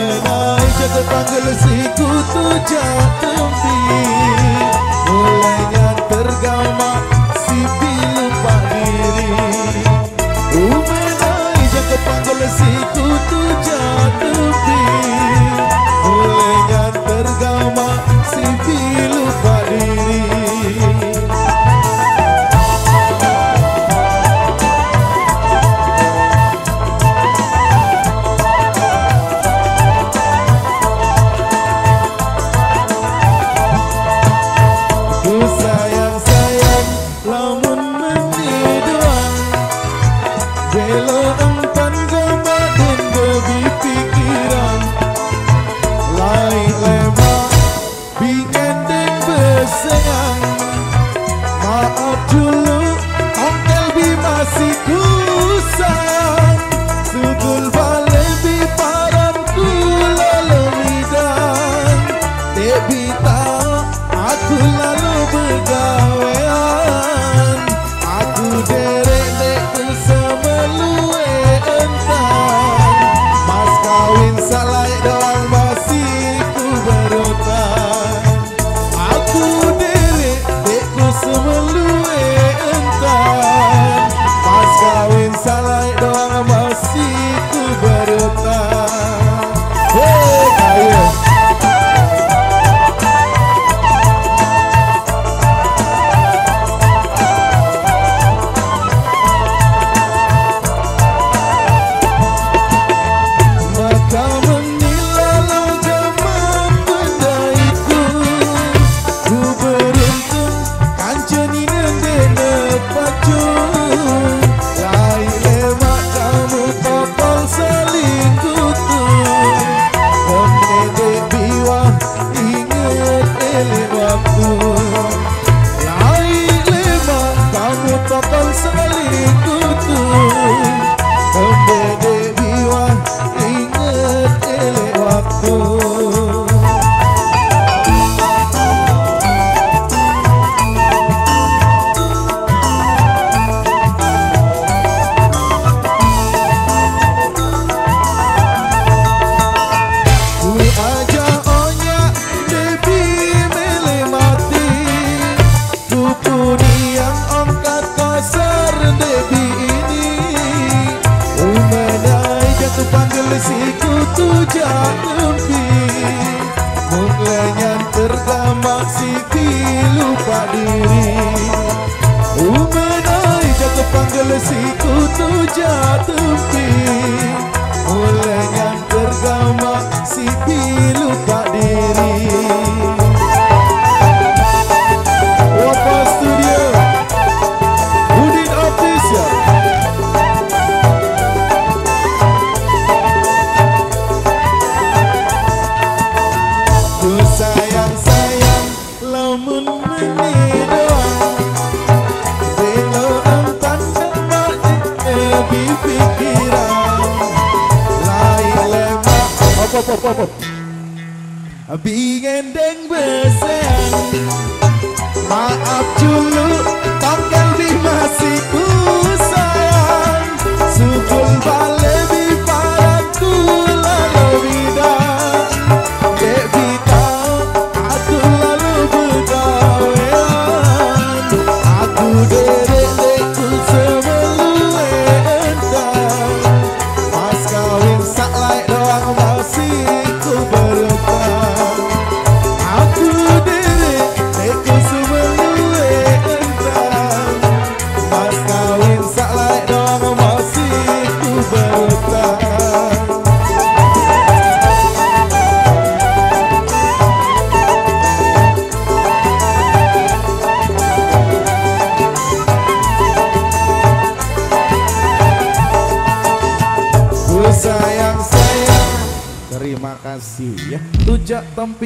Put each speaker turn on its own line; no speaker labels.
Umenai jaga panggil si kutu jatempi, mulainya tergama si pilu pak diri. Umenai jaga panggil si kutu jatempi, mulainya tergama si pilu pak diri. Sayang-sayang lamun mendiduan, belo empan gomadin bebi pikiran, lain lemak bingendeng besayang. Maaf dulu ongkel bi masih ku sayang, sugul balik bi paranku lalu midan, debi tahu aku lalu begawean, aku derek-derek semelue entan, mas kawin salai doang masih ku berotan. Aku derek-derek semelue entan, mas kawin salai doang masih ku berotan. Hey kaya si kutu jatempi, mulainya tergama si pilu pak diri. Umenai jaga panggil si kutu jatempi, mulainya tergama si pilu pak diri. Wapa Studio Udin Official. Sayang-sayang lamun menidoan, belo empan bebi pikiran, lain lemak bingendeng besayang. Maaf dulu tongkel bi masih ku sayang, sugul balik bi paranku lalu bidan, debi aku derek-derek semelue entan, mas kawin saklai doang masih ku berotan. Aku derek-derek semelue entan, mas kawin saklai doang masih ku berotan. Sayang-sayang, terima kasih ya. Tujak tempi